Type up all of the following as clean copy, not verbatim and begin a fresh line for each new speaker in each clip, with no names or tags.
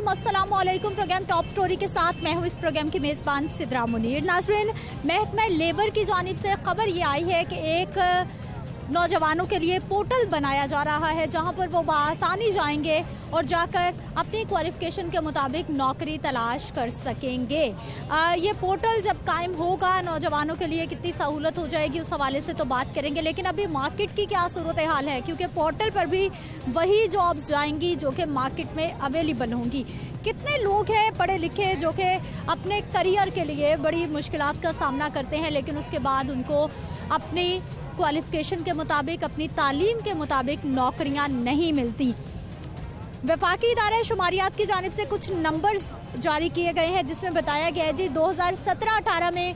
नाज़रीन अस्सलाम वालेकुम। प्रोग्राम टॉप स्टोरी के साथ मैं हूँ इस प्रोग्राम की मेज़बान सिद्रा मुनीर। नाज़रीन, महकमा लेबर की जानिब से खबर ये आई है कि एक नौजवानों के लिए पोर्टल बनाया जा रहा है जहां पर वो बआसानी जाएंगे और जाकर अपनी क्वालिफिकेशन के मुताबिक नौकरी तलाश कर सकेंगे। ये पोर्टल जब कायम होगा नौजवानों के लिए कितनी सहूलत हो जाएगी उस हवाले से तो बात करेंगे, लेकिन अभी मार्केट की क्या सूरत हाल है, क्योंकि पोर्टल पर भी वही जॉब्स जाएंगी जो कि मार्केट में अवेलेबल होंगी। कितने लोग हैं पढ़े लिखे जो कि अपने करियर के लिए बड़ी मुश्किलात का सामना करते हैं, लेकिन उसके बाद उनको अपनी क्वालिफिकेशन के मुताबिक, अपनी तालीम के मुताबिक नौकरियां नहीं मिलती। वफाकी इदारा शुमारियात की जानिब से कुछ नंबर्स जारी किए गए हैं जिसमें बताया गया है जी 2017-18 में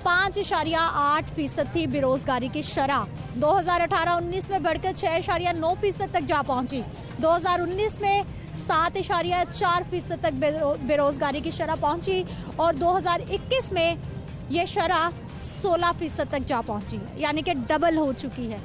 5.8% थी बेरोजगारी की शरह। 2018-19 में बढ़कर 6.9% तक जा पहुंची। 2019 में 7.4% तक बेरोजगारी की शरह पहुंची और 2021 में ये शरह 16% तक जा पहुंची, यानी कि डबल हो चुकी है।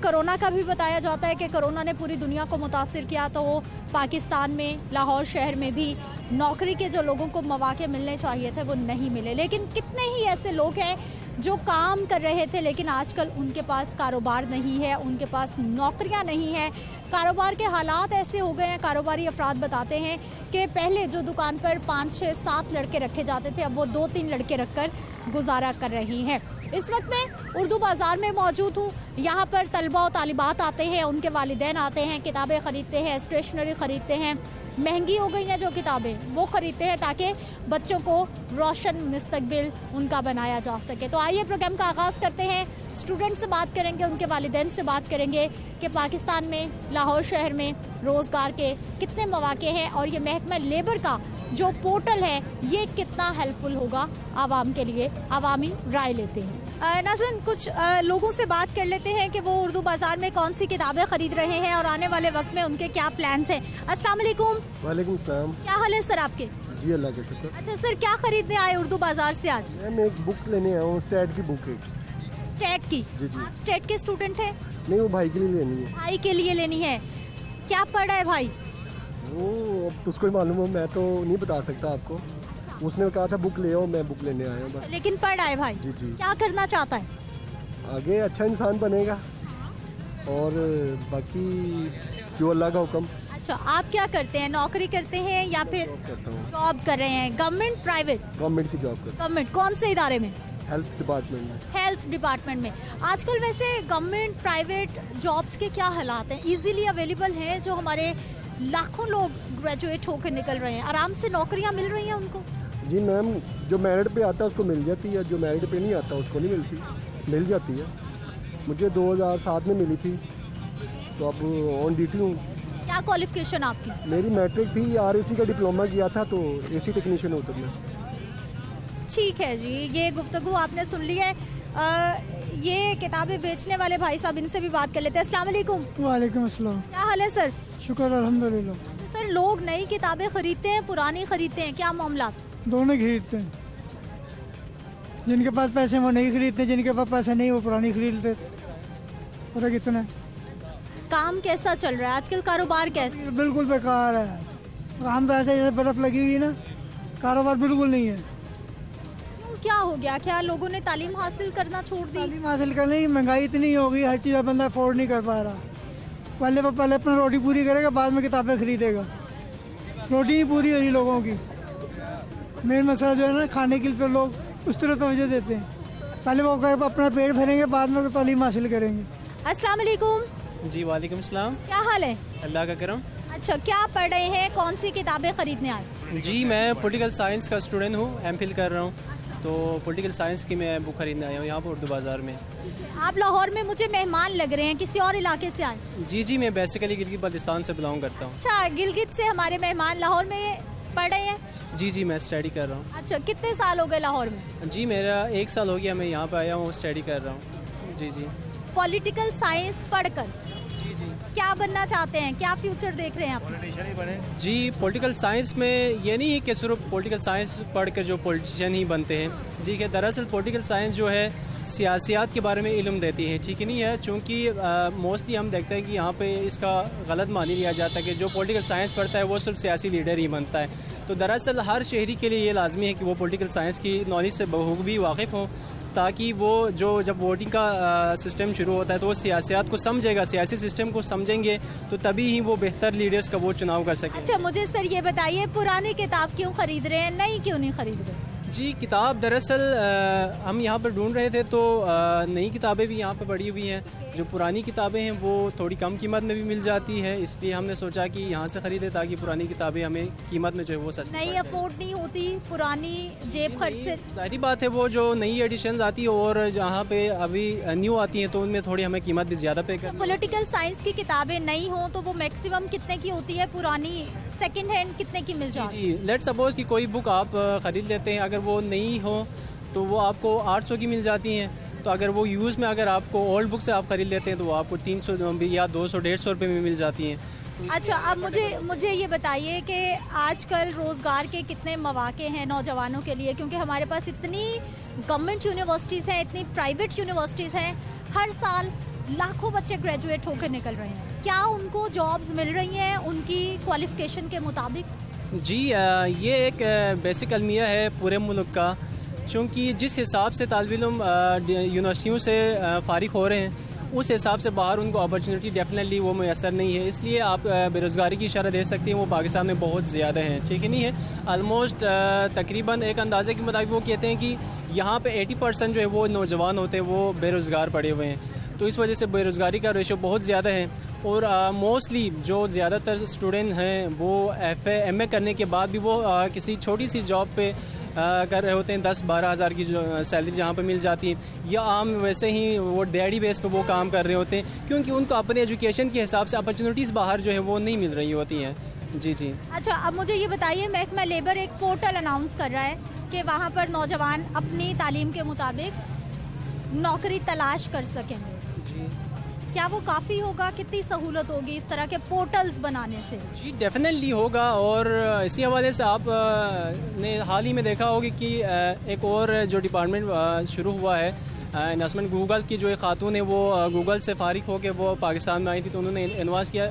कोरोना का भी बताया जाता है कि कोरोना ने पूरी दुनिया को मुतासिर किया, तो पाकिस्तान में लाहौर शहर में भी नौकरी के जो लोगों को मौके मिलने चाहिए थे वो नहीं मिले। लेकिन कितने ही ऐसे लोग हैं जो काम कर रहे थे लेकिन आजकल उनके पास कारोबार नहीं है, उनके पास नौकरियां नहीं है। कारोबार के हालात ऐसे हो गए हैं, कारोबारी अफराद बताते हैं कि पहले जो दुकान पर 5, 6, 7 लड़के रखे जाते थे अब वो 2-3 लड़के रखकर गुजारा कर रही हैं। इस वक्त मैं उर्दू बाज़ार में मौजूद हूँ। यहाँ पर तलबा और तालिबात आते हैं, उनके वालिदैन आते हैं, किताबें ख़रीदते हैं, स्टेशनरी ख़रीदते हैं। महंगी हो गई हैं जो किताबें वो ख़रीदते हैं ताकि बच्चों को रोशन मुस्तकबिल उनका बनाया जा सके। तो आइए प्रोग्राम का आगाज़ करते हैं। स्टूडेंट से बात करेंगे, उनके वालिदैन से बात करेंगे कि पाकिस्तान में लाहौर शहर में रोज़गार के कितने मौके हैं और ये महकमा लेबर का जो पोर्टल है ये कितना हेल्पफुल होगा आवाम के लिए। आवामी राय लेते हैं। नाज़रीन, कुछ लोगों से बात कर लेते हैं कि वो उर्दू बाज़ार में कौन सी किताबें ख़रीद रहे हैं और आने वाले वक्त में उनके क्या प्लान्स हैं। अस्सलाम वालेकुम।
वालेकुम सलाम।
क्या हाल है सर आपके?
जी अल्लाह का शुक्र।
अच्छा सर, क्या खरीदने आए उर्दू बाज़ार से आज?
मैं एक बुक लेने आया हूँ, स्टेट की बुक है।
स्टेट की?
जी जी।
आप स्टेट के स्टूडेंट हैं?
नहीं, वो भाई के लिए लेनी है।
भाई के लिए लेनी है। क्या पढ़ा है भाई?
वो अब तो उसको ही मालूम हो, मैं तो नहीं बता सकता आपको। उसने कहा था बुक ले आओ, मैं बुक लेने आया हूँ।
लेकिन पढ़ आए भाई?
जी जी।
क्या करना चाहता है?
आगे अच्छा इंसान बनेगा और बाकी जो अल्लाह का हुक्म।
अच्छा, आप क्या करते हैं? नौकरी करते हैं या फिर
करता हूँ?
जॉब कर रहे हैं? Government, private?
गवर्नमेंट की जॉब करता
गवर्नमेंट। कौन से इदारे में?
हूँ, हेल्थ डिपार्टमेंट में।
हेल्थ डिपार्टमेंट में। आजकल वैसे गवर्नमेंट प्राइवेट जॉब्स के क्या हालात हैं? इजीली अवेलेबल हैं? जो हमारे लाखों लोग ग्रेजुएट होकर निकल रहे हैं, आराम से नौकरियां मिल रही हैं उनको?
जी मैम, जो मेरिट पे आता है उसको मिल जाती है, जो मेरिट पे नहीं आता उसको नहीं मिलती। मिल जाती है। मुझे 2007 में मिली थी, तो अब ऑन ड्यूटी हूँ।
क्या क्वालिफिकेशन आपकी?
मेरी मैट्रिक थी, RAC का डिप्लोमा किया था, तो AC टेक्नीशियन होता मैं।
ठीक है जी, ये गुफ्तगू आपने सुन ली है। ये किताबें बेचने वाले भाई साहब, इनसे भी बात कर लेते हैं। अस्सलाम वालेकुम।
वालेकुम अस्सलाम।
क्या हाल है सर?
शुक्र अल्हम्दुलिल्लाह।
सर, लोग नई किताबें खरीदते हैं, पुरानी खरीदते हैं, क्या मामला?
दोनों खरीदते हैं। जिनके पास पैसे वो नहीं खरीदते, जिनके पास पैसे नहीं वो पुरानी खरीद लेते। पता कितना है?
काम कैसा चल रहा है आजकल? कारोबार कैसा?
बिल्कुल बेकार है। काम तो ऐसे जैसे बर्फ लगी हुई है ना, कारोबार बिल्कुल नहीं है।
क्यों, क्या हो गया? क्या लोगों ने तालीम हासिल करना छोड़ दी?
तालीम हासिल करने की महंगाई इतनी हो गई, हर चीज़ बंदा अफोर्ड नहीं कर पा रहा। पहले अपना रोटी पूरी करेगा, बाद में किताबें खरीदेगा। रोटी नहीं पूरी हो रही लोगों की। मेन मसला जो है ना, खाने के लिए तो लोग उस तरह तवज्जो देते हैं। पहले वो अपना पेट भरेंगे, बाद में तालीम हासिल करेंगे।
अस्सलाम वालेकुम।
जी वालेकुम सलाम।
क्या हाल है?
अल्लाह का करम।
अच्छा, क्या पढ़ रहे हैं? कौन सी किताबें खरीदने आए?
जी मैं पॉलिटिकल साइंस का स्टूडेंट हूँ, MPhil कर रहा हूँ, तो पॉलिटिकल साइंस की मैं बुक खरीदने आया हूँ यहाँ पर उर्दू बाज़ार में।
आप लाहौर में मुझे मेहमान लग रहे हैं, किसी और इलाके से आए?
जी मैं बेसिकली गिलगित बल्तिस्तान से बिलोंग करता हूँ।
अच्छा, गिलगित से हमारे मेहमान लाहौर में पढ़ रहे हैं?
जी मैं स्टडी कर रहा हूँ।
अच्छा, कितने साल हो गए लाहौर में?
जी मेरा 1 साल हो गया, मैं यहाँ पर आया हूँ, स्टडी कर रहा हूँ। जी
पॉलिटिकल साइंस पढ़कर क्या बनना चाहते हैं, क्या फ्यूचर देख रहे हैं आप?
जी पॉलिटिकल साइंस में ये नहीं है कि सिर्फ पॉलिटिकल साइंस पढ़ कर जो पॉलिटिशियन ही बनते हैं। ठीक है, दरअसल पॉलिटिकल साइंस जो है सियासियात के बारे में इल्म देती है। ठीक है नहीं है, चूँकि मोस्टली हम देखते हैं कि यहाँ पे इसका गलत मान लिया जाता है कि जो पॉलिटिकल साइंस पढ़ता है वो सिर्फ सियासी लीडर ही बनता है। तो दरअसल हर शहरी के लिए ये लाजमी है कि वो पॉलिटिकल साइंस की नॉलेज से बखूबी वाकिफ़ हों, ताकि वो जब वोटिंग का सिस्टम शुरू होता है तो वो सियासत को समझेगा, सियासी सिस्टम को समझेंगे तो तभी ही वो बेहतर लीडर्स का वो चुनाव कर सकें।
अच्छा मुझे सर ये बताइए, पुरानी किताब क्यों खरीद रहे हैं, नई क्यों नहीं खरीद रहे?
जी किताब दरअसल हम यहाँ पर ढूंढ रहे थे तो नई किताबें भी यहाँ पर पड़ी हुई हैं। जो पुरानी किताबें हैं वो थोड़ी कम कीमत में भी मिल जाती है, इसलिए हमने सोचा कि यहाँ से ख़रीदें ताकि पुरानी किताबें हमें कीमत में जो है वो सस्ती
नई अफोर्ड नहीं होती, पुरानी जेब खर्च से।
जाहिर बात है वो जो नई एडिशन आती है और जहाँ पे अभी न्यू आती हैं तो उनमें थोड़ी हमें कीमत भी ज़्यादा पे करनी।
पॉलिटिकल साइंस की किताबें नई हों तो वो मैक्सिमम कितने की होती है, पुरानी सेकंड हैंड कितने की मिल जाती है?
जी लेट सपोज कि कोई बुक आप ख़रीद लेते हैं, अगर वो नई हो तो वो आपको 800 की मिल जाती हैं। तो अगर वो यूज़ में अगर आपको ओल्ड बुक से आप ख़रीद लेते हैं तो वो आपको 300 या 200-150 रुपये में मिल जाती हैं।
अच्छा अब मुझे ये बताइए कि आजकल रोज़गार के कितने मौके हैं नौजवानों के लिए, क्योंकि हमारे पास इतनी गवर्नमेंट यूनिवर्सिटीज़ हैं, इतनी प्राइवेट यूनिवर्सिटीज़ हैं, हर साल लाखों बच्चे ग्रेजुएट होकर निकल रहे हैं। क्या उनको जॉब्स मिल रही हैं उनकी क्वालिफ़िकेशन के मुताबिक?
जी ये एक बेसिक अलमिया है पूरे मुल्क का, चूँकि जिस हिसाब से तालिब-इल्म यूनिवर्सिटियों से फ़ारिग हो रहे हैं उस हिसाब से बाहर उनको अपॉर्चुनिटी डेफिनेटली वो मैसर नहीं है। इसलिए आप बेरोज़गारी की इशारा दे सकते हैं वो पाकिस्तान में बहुत ज़्यादा है। ठीक है नहीं है, आलमोस्ट तकरीबन एक अंदाजे के मुताबिक वो कहते हैं कि यहाँ पे 80% जो है वो नौजवान होते हैं वो बेरोज़गार पड़े हुए हैं। तो इस वजह से बेरोज़गारी का रेशो बहुत ज़्यादा है और मोस्टली जो ज़्यादातर स्टूडेंट हैं वो FA MA करने के बाद भी वो किसी छोटी सी जॉब पे कर रहे होते हैं, 10-12 हज़ार की जो सैलरी जहाँ पे मिल जाती है, या आम वैसे ही वो डेडी बेस पे वो काम कर रहे होते हैं, क्योंकि उनको अपने एजुकेशन के हिसाब से अपॉर्चुनिटीज़ बाहर जो है वो नहीं मिल रही होती हैं। जी। अच्छा
अब मुझे ये बताइए, महकमा लेबर एक पोर्टल अनाउंस कर रहा है कि वहाँ पर नौजवान अपनी तालीम के मुताबिक नौकरी तलाश कर सकेंगे। क्या वो काफ़ी होगा, कितनी सहूलत होगी इस तरह के पोर्टल्स बनाने से?
जी डेफिनेटली होगा, और इसी हवाले से आप ने हाल ही में देखा होगा कि एक और जो डिपार्टमेंट शुरू हुआ है इन्वेस्टमेंट, गूगल की जो एक खातून है वो गूगल से फारिग होकर वो पाकिस्तान में आई थी, तो उन्होंने इन्वेस्ट किया,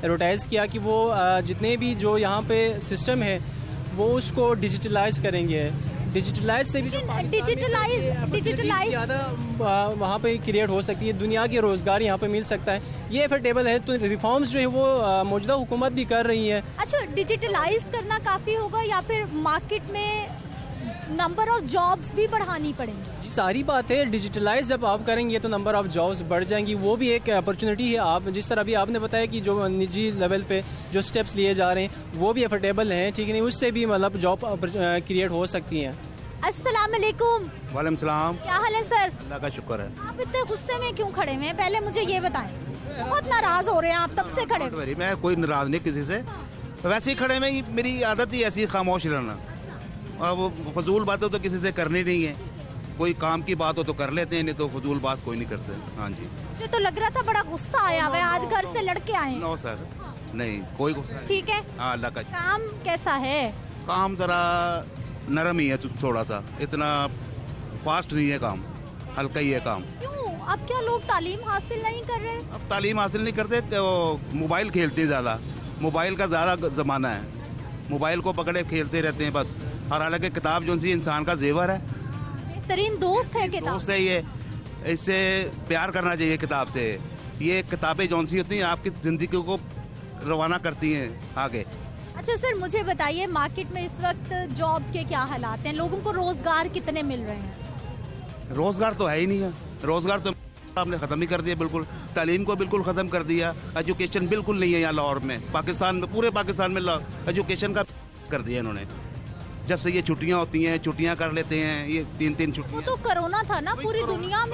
एडवर्टाइज़ किया कि वो जितने भी जो यहाँ पे सिस्टम है वो उसको डिजिटलाइज करेंगे। डिजिटलाइज से भी जो डिजिटलाइज ज़्यादा वहाँ पे क्रिएट हो सकती है, दुनिया के रोज़गार यहाँ पे मिल सकता है, ये एफर्टेबल है। तो रिफॉर्म्स जो है वो मौजूदा हुकूमत भी कर रही है।
अच्छा डिजिटलाइज करना काफ़ी होगा या फिर मार्केट में नंबर ऑफ जॉब्स भी बढ़ानी पड़ेंगी?
जी सारी बात है, डिजिटलाइज जब आप करेंगे तो नंबर ऑफ जॉब्स बढ़ जाएंगी, वो भी एक अपॉर्चुनिटी है। आप जिस तरह अभी आपने बताया कि जो निजी लेवल पे जो स्टेप्स लिए जा रहे हैं वो भी एफर्टेबल हैं, ठीक है नहीं, उससे भी मतलब जॉब क्रिएट हो सकती हैं।
अस्सलाम वालेकुम।
वालेकुम सलाम।
क्या हाल है सर?
अल्लाह का शुक्र है।
आप इतने गुस्से में क्यों खड़े हुए हैं, पहले मुझे ये बताएं। बहुत नाराज हो रहे हैं आप तब से खड़े हुए।
मैं कोई नाराज नहीं किसी से, वैसे ही खड़े में मेरी आदत ही ऐसी खामोश रहना, और वो फजूल बातें तो किसी से करनी नहीं है। कोई काम की बात हो तो कर लेते हैं, नहीं तो फजूल बात कोई नहीं करते। हाँ जी,
मुझे तो लग रहा था बड़ा गुस्सा आया हुआ है, आज घर से लड़के आए।
नो सर, नहीं कोई गुस्सा।
ठीक है,
हाँ अल्लाह का।
काम कैसा है?
काम जरा नरम ही है थोड़ा सा, इतना फास्ट नहीं है काम, हल्का ही है काम।
क्यों? अब क्या लोग तालीम हासिल नहीं कर रहे?
अब तालीम हासिल नहीं करते तो मोबाइल खेलते ज़्यादा, मोबाइल का ज़्यादा ज़माना है, मोबाइल को पकड़े खेलते रहते हैं बस। और हालांकि किताब जो सी इंसान का जेवर है,
बेहतरीन दोस्त है किताब।
दोस्त है ये, इससे प्यार करना चाहिए किताब से। ये किताबें जो सी होती हैं आपकी ज़िंदगी को रवाना करती हैं आगे।
अच्छा सर मुझे बताइए, मार्केट में इस वक्त जॉब के क्या हालात हैं, लोगों को रोजगार कितने मिल रहे हैं?
रोजगार तो है ही नहीं है, रोजगार तो आपने ख़त्म ही कर दिया बिल्कुल, तालीम को बिल्कुल ख़त्म कर दिया, एजुकेशन बिल्कुल नहीं है यहाँ लाहौर में, पाकिस्तान में, पूरे पाकिस्तान में एजुकेशन का कर दिया इन्होंने। जब से ये छुट्टियाँ होती हैं, छुट्टियाँ कर लेते हैं, ये 3-3 छुट्टियाँ।
वो तो कोरोना था ना, पूरी दुनिया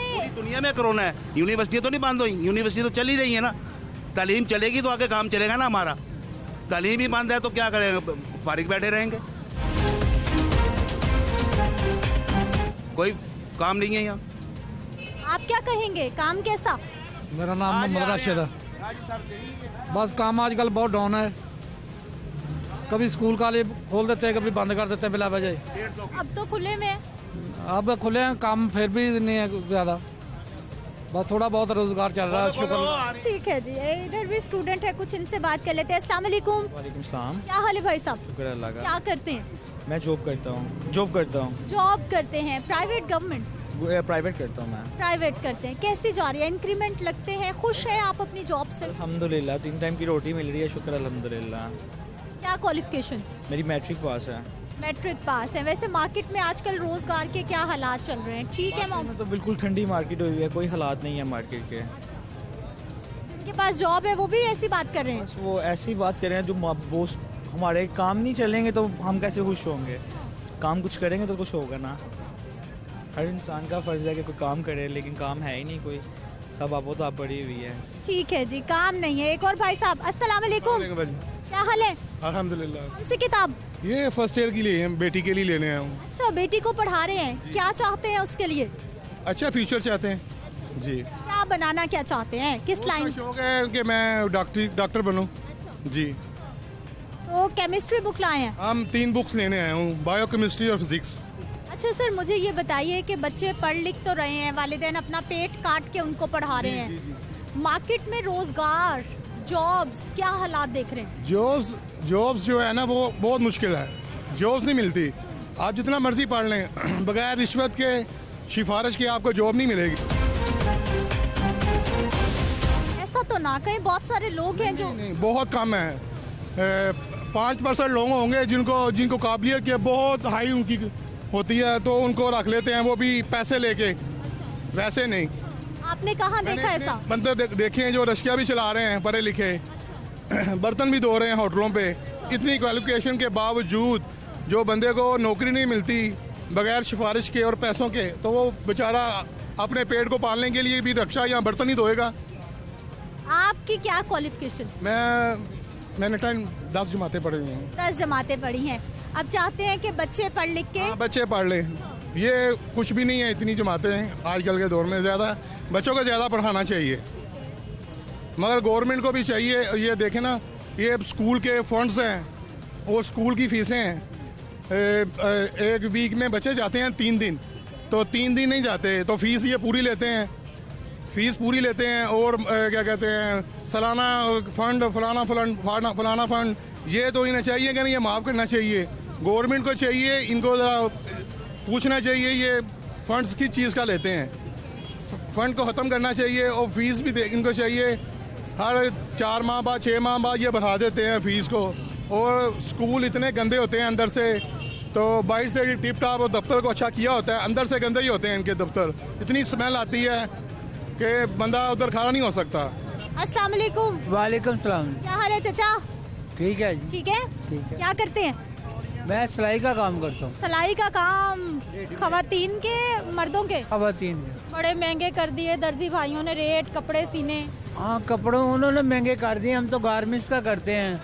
में
कोरोना है। यूनिवर्सिटी तो नहीं बंद हुई, यूनिवर्सिटी तो चल ही रही है ना, तालीम चलेगी तो आगे काम चलेगा ना हमारा। तालीम ही बंद है तो क्या करेंगे, फारिग बैठे रहेंगे, कोई काम नहीं है यहाँ।
आप क्या कहेंगे, काम कैसा?
मेरा नाम मोहम्मद राशिद है।
बस काम आजकल बहुत डाउन है, कभी स्कूल कॉलेज खोल देते हैं, कभी बंद कर देते हैं बिला वजह।
अब तो खुले में है।
अब खुले हैं, काम फिर भी नहीं है ज़्यादा, बस थोड़ा बहुत रोजगार चल रहा है, शुक्र।
ठीक है जी, इधर भी स्टूडेंट है, कुछ इनसे बात कर लेते हैं। अस्सलाम वालेकुम।
वालेकुम सलाम।
क्या हाल है भाई साहब?
शुक्र अल्लाह का।
क्या करते हैं?
मैं जॉब करता हूँ। जॉब
करते हैं, प्राइवेट गवर्नमेंट?
प्राइवेट करता हूँ मैं।
प्राइवेट करते हैं। कैसी जा रही है? इंक्रीमेंट लगते हैं? खुश हैं आप अपनी जॉब से?
अल्हम्दुलिल्लाह 3 टाइम की रोटी मिल रही है, शुक्र अल्हम्दुलिल्लाह।
क्या क्वालिफिकेशन?
मेरी मैट्रिक पास है।
मैट्रिक पास है। वैसे मार्केट में आजकल रोजगार के क्या हालात चल रहे हैं? ठीक है
मार्केट में तो बिल्कुल ठंडी मार्केट हुई है, कोई हालात नहीं है मार्केट के।
जिनके पास जॉब है वो भी ऐसी बात कर रहे हैं?
बस वो ऐसी बात कर रहे हैं, जो बोस हमारे काम नहीं चलेंगे तो हम कैसे खुश होंगे? काम कुछ करेंगे तो कुछ होगा ना। हर इंसान का फर्ज है कि कोई काम करे, लेकिन काम है ही नहीं कोई, सब आपो तो आप पड़ी हुई है।
ठीक है जी, काम नहीं है। एक और भाई साहब, अस्सलाम वालेकुम। क्या हाल है?
अल्हम्दुलिल्लाह।
कौन सी किताब?
ये फर्स्ट ईयर के लिए हम बेटी के लिए लेने आया हूँ।
अच्छा, बेटी को पढ़ा रहे हैं। क्या चाहते हैं उसके लिए?
अच्छा फ्यूचर चाहते हैं जी।
क्या बनाना क्या चाहते हैं? किस लाइन?
शौक है कि मैं डॉक्टर बनूं जी।
तो केमिस्ट्री बुक लाए हैं?
हम 3 बुक्स लेने आए हूँ, बायो केमिस्ट्री और फिजिक्स।
अच्छा सर, मुझे ये बताइए कि बच्चे पढ़ लिख तो रहे हैं, वालिदैन अपना पेट काट के उनको पढ़ा रहे हैं, मार्केट में रोजगार, जॉब्स, क्या हालात देख रहे हैं?
जॉब्स जो है ना वो बहुत मुश्किल है, जॉब्स नहीं मिलती। आप जितना मर्जी पढ़ लें, बगैर रिश्वत के, सिफारिश के आपको जॉब नहीं मिलेगी।
ऐसा तो ना कहीं, बहुत सारे लोग हैं जो
नहीं, बहुत कम है। 5% लोग होंगे जिनको काबिलियत की बहुत हाई उनकी होती है, तो उनको रख लेते हैं, वो भी पैसे लेके, वैसे नहीं।
आपने कहाँ देखा ऐसा?
बंदे देखे हैं जो रशिया भी चला रहे हैं, पढ़े लिखे, बर्तन भी धो रहे हैं होटलों पे। इतनी क्वालिफिकेशन के बावजूद जो बंदे को नौकरी नहीं मिलती बगैर सिफारिश के और पैसों के, तो वो बेचारा अपने पेट को पालने के लिए भी रक्षा या बर्तन ही धोएगा।
आपकी क्या क्वालिफिकेशन?
मैंने 10 जमातें पढ़ी हुई हैं।
10 जमातें पढ़ी हैं। अब चाहते हैं कि बच्चे पढ़ लिख के?
हाँ, बच्चे पढ़ लें। ये कुछ भी नहीं है, इतनी जमातें हैं आजकल के दौर में। ज़्यादा बच्चों को ज़्यादा पढ़ाना चाहिए, मगर गवर्नमेंट को भी चाहिए। ये देखें ना, ये स्कूल के फंड्स हैं और स्कूल की फीसें हैं। एक वीक में बच्चे जाते हैं 3 दिन, तो 3 दिन नहीं जाते तो फीस ये पूरी लेते हैं, फीस पूरी लेते हैं। और क्या कहते हैं, सालाना फंड, फलाना फंड, ये तो इन्हें चाहिए कि नहीं, ये माफ़ करना चाहिए। गवर्नमेंट को चाहिए, इनको ज़रा पूछना चाहिए ये फंड्स किस चीज़ का लेते हैं, फंड को ख़त्म करना चाहिए। और फीस भी इनको चाहिए, हर 4 माह बाद 6 माह बाद ये बढ़ा देते हैं फीस को। और स्कूल इतने गंदे होते हैं अंदर से, तो बाहर से टिप टाप और दफ्तर को अच्छा किया होता है, अंदर से गंदे ही होते हैं इनके दफ्तर। इतनी स्मेल आती है कि बंदा उधर खड़ा नहीं हो सकता।
अस्सलाम वालेकुम।
वालेकुम सलाम।
क्या हाल है चाचा?
ठीक है जी।
ठीक है।
ठीक है।
क्या करते हैं?
मैं सिलाई का काम करता हूँ।
सिलाई का काम खवातीन के, मर्दों के?
खवातीन।
बड़े महंगे कर दिए दर्जी भाइयों ने रेट, कपड़े सीने।
हाँ, कपड़ों उन्होंने महंगे कर दिए, हम तो गारमेंट्स का करते हैं,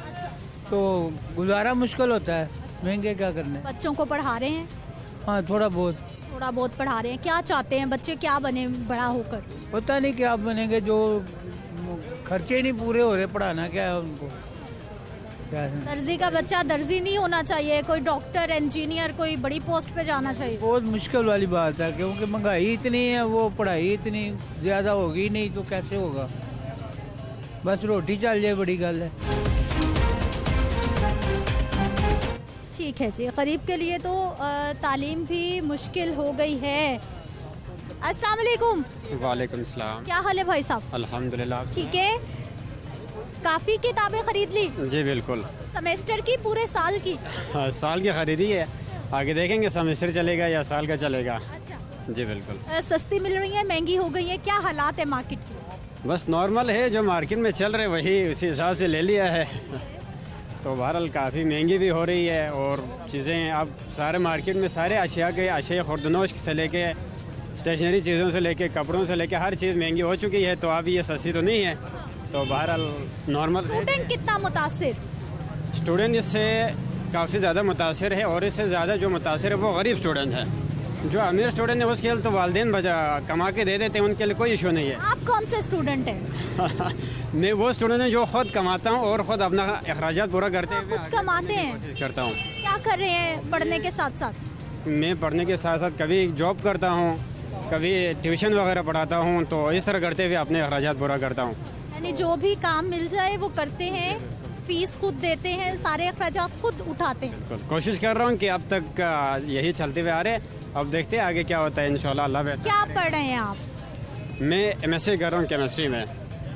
तो गुजारा मुश्किल होता है, महंगे क्या करने।
बच्चों को पढ़ा रहे हैं?
हाँ, थोड़ा बहुत
पढ़ा रहे हैं। क्या चाहते हैं बच्चे, क्या बने बड़ा होकर?
पता नहीं क्या बनेंगे, जो खर्चे नहीं पूरे हो रहे, पढ़ाना क्या है उनको। क्या है?
दर्जी का बच्चा दर्जी नहीं होना चाहिए, कोई डॉक्टर, इंजीनियर, कोई बड़ी पोस्ट पे जाना चाहिए।
बहुत मुश्किल वाली बात है, क्योंकि महंगाई इतनी है, वो पढ़ाई इतनी ज़्यादा होगी नहीं तो कैसे होगा। बस रोटी चल जाए बड़ी गल है।
ठीक है जी, गरीब के लिए तो तालीम भी मुश्किल हो गई है। अस्सलाम वालेकुम।
वालेकुम सलाम।
क्या हाल है भाई साहब?
अल्हम्दुलिल्लाह।
ठीक है। काफ़ी किताबें खरीद ली?
जी बिल्कुल।
सेमेस्टर की, पूरे साल की?
हाँ, साल की खरीदी है, आगे देखेंगे सेमेस्टर चलेगा या साल का चलेगा।
अच्छा।
जी बिल्कुल।
सस्ती मिल रही है, महंगी हो गई है, क्या हालात है मार्केट की?
बस नॉर्मल है, जो मार्केट में चल रहे वही उसी हिसाब से ले लिया है। तो बहरहाल काफ़ी महंगी भी हो रही है, और चीज़ें अब सारे मार्केट में सारे अशिया खुर्दनोश से लेके स्टेशनरी चीज़ों से लेके कपड़ों से लेके हर चीज़ महंगी हो चुकी है। तो अब ये सस्ती तो नहीं है, तो बहरहाल नॉर्मल।
स्टूडेंट कितना मुतासिर?
स्टूडेंट इससे काफ़ी ज़्यादा मुतासिर है, और इससे ज़्यादा जो मुतासिर है वो गरीब स्टूडेंट है। जो अमीर स्टूडेंट है उसके लिए तो वालदेन कमा के दे देते हैं, उनके लिए कोई इशू नहीं है।
आप कौन से स्टूडेंट हैं?
मैं वो स्टूडेंट हूँ जो खुद कमाता हूँ और खुद अपना अखराजात पूरा करते हुए
खुद कमाते हैं?
कोशिश करता हूँ।
क्या कर रहे हैं पढ़ने के साथ साथ?
मैं पढ़ने के साथ साथ कभी जॉब करता हूँ, कभी ट्यूशन वगैरह पढ़ाता हूँ, तो इस तरह करते हुए अपने अखराजात पूरा करता हूँ।
यानी जो भी काम मिल जाए वो करते हैं, फीस खुद देते हैं, सारे अखराजात खुद उठाते हैं।
बिल्कुल कोशिश कर रहा हूँ कि अब तक यही चलते हुए आ रहे, अब देखते हैं आगे क्या होता है, इंशाल्लाह अल्लाह बेहतर।
क्या पढ़ रहे हैं आप?
मैं एमएससी कर रहा हूँ केमिस्ट्री में।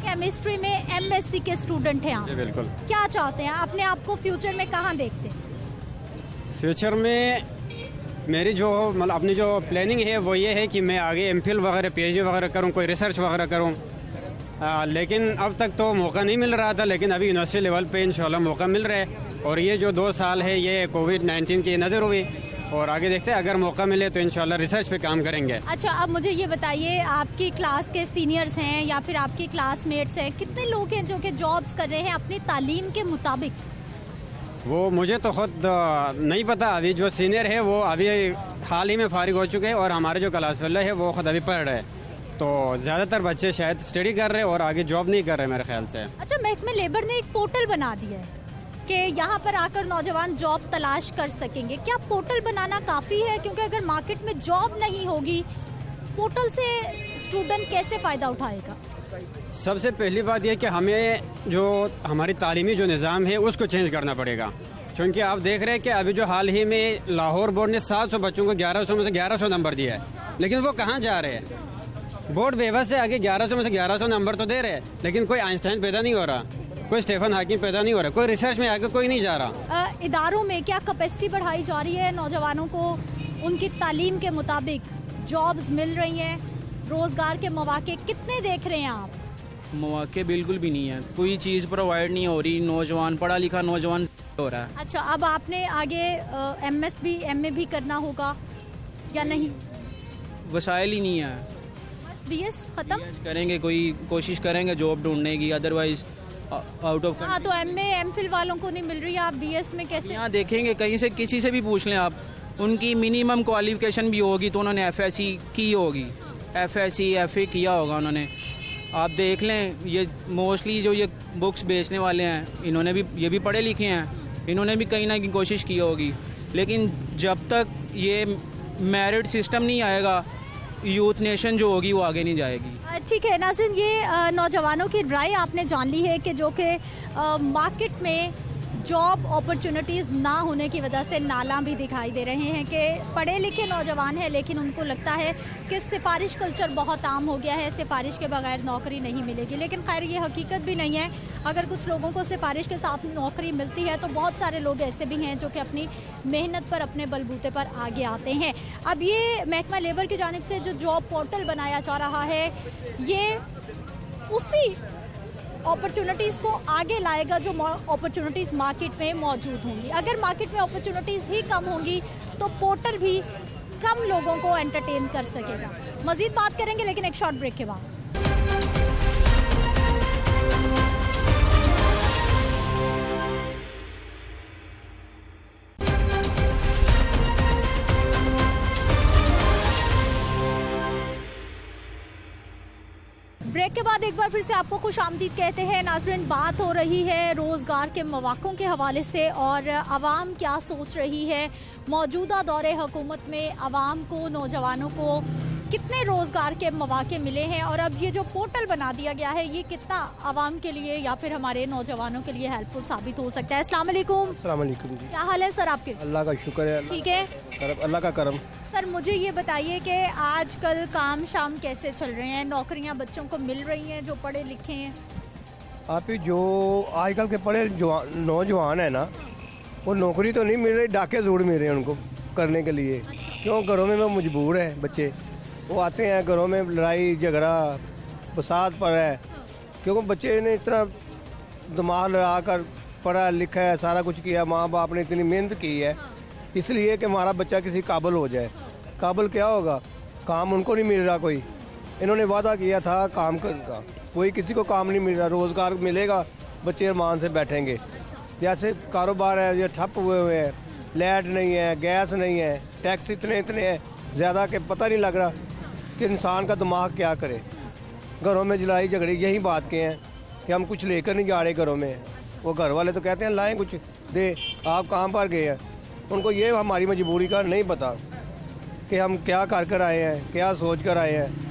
केमिस्ट्री में एमएससी के स्टूडेंट हैं आप?
जी बिल्कुल।
क्या चाहते हैं अपने आप को फ्यूचर में कहाँ देखते हैं?
फ्यूचर में मेरी जो मतलब अपनी जो प्लानिंग है वो ये है कि मैं आगे एमफिल वगैरह पीएचडी वगैरह करूँ, कोई रिसर्च वगैरह करूँ, लेकिन अब तक तो मौका नहीं मिल रहा था, लेकिन अभी यूनिवर्सिटी लेवल पे इंशाल्लाह मौका मिल रहा है। और ये जो 2 साल है ये कोविड-19 की नज़र हुई, और आगे देखते हैं अगर मौका मिले तो इंशाल्लाह रिसर्च पे काम करेंगे।
अच्छा, अब मुझे ये बताइए, आपकी क्लास के सीनियर्स हैं या फिर आपके क्लासमेट्स हैं, कितने लोग हैं जो कि जॉब्स कर रहे हैं अपनी तालीम के मुताबिक?
वो मुझे तो खुद नहीं पता, अभी जो सीनियर है वो अभी हाल ही में फारिग हो चुके हैं, और हमारे जो क्लास फेलो है वो खुद अभी पढ़ रहे हैं, तो ज़्यादातर बच्चे शायद स्टडी कर रहे हैं और आगे जॉब नहीं कर रहे मेरे ख्याल से।
अच्छा, महकमे लेबर ने एक पोर्टल बना दिया है कि यहाँ पर आकर नौजवान जॉब तलाश कर सकेंगे। क्या पोर्टल बनाना काफ़ी है? क्योंकि अगर मार्केट में जॉब नहीं होगी, पोर्टल से स्टूडेंट कैसे फ़ायदा उठाएगा?
सबसे पहली बात यह कि हमें जो हमारी तालीमी जो निज़ाम है उसको चेंज करना पड़ेगा, क्योंकि आप देख रहे हैं कि अभी जो हाल ही में लाहौर बोर्ड ने 700 बच्चों को 1100 में से 1100 नंबर दिया है, लेकिन वो कहाँ जा रहे हैं? बोर्ड बेबस है, आगे 1100 में से 1100 नंबर तो दे रहे हैं, लेकिन कोई आइंस्टाइन पैदा नहीं हो रहा, कोई स्टीफन हॉकिंग पैदा नहीं हो रहा, कोई रिसर्च में आगे कोई नहीं जा रहा।
इदारों में क्या कैपेसिटी बढ़ाई जा रही है? नौजवानों को उनकी तालीम के मुताबिक जॉब्स मिल रही हैं? रोज़गार के मौके कितने देख रहे हैं आप?
मौके बिल्कुल भी नहीं है, कोई चीज़ प्रोवाइड नहीं हो रही, नौजवान पढ़ा लिखा नौजवान हो रहा है।
अच्छा, अब आपने आगे MS भी MA भी करना होगा या नहीं?
वसाइल ही नहीं है।
बस BS खत्म?
करेंगे, कोई कोशिश करेंगे जॉब ढूंढने की, अदरवाइज आउट ऑफ।
हाँ, तो MA MPhil वालों को नहीं मिल रही है, आप BS में कैसे?
यहाँ देखेंगे कहीं से, किसी से भी पूछ लें आप, उनकी मिनिमम क्वालिफिकेशन भी होगी तो उन्होंने FSC की होगी, FSC FA किया होगा उन्होंने। आप देख लें, ये मोस्टली जो ये बुक्स बेचने वाले हैं, इन्होंने भी, ये भी पढ़े लिखे हैं, इन्होंने भी कहीं ना कहीं कोशिश की होगी, लेकिन जब तक ये मेरिट सिस्टम नहीं आएगा, यूथ नेशन जो होगी वो आगे नहीं जाएगी।
ठीक है नाज़रीन, ये नौजवानों की राय आपने जान ली है कि जो कि मार्केट में जॉब अपॉर्चुनिटीज़ ना होने की वजह से नाला भी दिखाई दे रहे हैं कि पढ़े लिखे नौजवान हैं, लेकिन उनको लगता है कि सिफारिश कल्चर बहुत आम हो गया है, सिफारिश के बगैर नौकरी नहीं मिलेगी। लेकिन खैर ये हकीकत भी नहीं है। अगर कुछ लोगों को सिफारिश के साथ नौकरी मिलती है तो बहुत सारे लोग ऐसे भी हैं जो कि अपनी मेहनत पर, अपने बलबूते पर आगे आते हैं। अब ये महकमा लेबर की जानिब से जो जॉब पोर्टल बनाया जा रहा है, ये उसी अपॉर्चुनिटीज़ को आगे लाएगा जो अपॉर्चुनिटीज़ मार्केट में मौजूद होंगी। अगर मार्केट में अपॉर्चुनिटीज़ ही कम होंगी तो पोर्टल भी कम लोगों को एंटरटेन कर सकेगा। मज़ीद बात करेंगे लेकिन एक शॉर्ट ब्रेक के बाद। ब्रेक के बाद एक बार फिर से आपको खुश आमदीद कहते हैं। नाज़रीन, बात हो रही है रोज़गार के मौक़ों के हवाले से और आवाम क्या सोच रही है। मौजूदा दौरे हुकूमत में आवाम को, नौजवानों को कितने रोज़गार के मौक़े मिले हैं और अब ये जो पोर्टल बना दिया गया है ये कितना आवाम के लिए या फिर हमारे नौजवानों के लिए हेल्पफुल साबित हो सकता है। अस्सलाम वालेकुम।
अस्सलाम वालेकुम जी।
क्या हाल है सर आपके?
अल्लाह का शुक्र है।
ठीक है,
अल्लाह का करम।
सर मुझे ये बताइए कि आजकल काम शाम कैसे चल रहे हैं? नौकरियां बच्चों को मिल रही हैं जो पढ़े लिखे हैं?
आप जो आजकल के पढ़े नौजवान है ना, वो नौकरी तो नहीं मिल रही, डाके ज़रूर मिल रहे हैं उनको करने के लिए। क्यों? घरों में वो मजबूर है बच्चे, वो आते हैं घरों में लड़ाई झगड़ा बसात पर है, क्योंकि बच्चे ने इतना दिमाग लड़ा कर पढ़ा लिखा है, सारा कुछ किया, माँ बाप ने इतनी मेहनत की है, इसलिए कि हमारा बच्चा किसी काबिल हो जाए। काबिल क्या होगा? काम उनको नहीं मिल रहा। कोई इन्होंने वादा किया था काम का, कोई किसी को काम नहीं मिल रहा। रोज़गार मिलेगा, बच्चे अरमान से बैठेंगे। जैसे कारोबार है ये ठप हुए हैं, लाइट नहीं है, गैस नहीं है, टैक्स इतने हैं, ज़्यादा के पता नहीं लग रहा कि इंसान का दिमाग क्या करे। घरों में लड़ाई झगड़े यही बात के हैं कि हम कुछ लेकर नहीं जा रहे घरों में। वो घर वाले तो कहते हैं लाएं कुछ दे, आप कहाँ पर गए हैं। उनको ये हमारी मजबूरी का नहीं पता कि हम क्या कर आए हैं, क्या सोच कर आए हैं।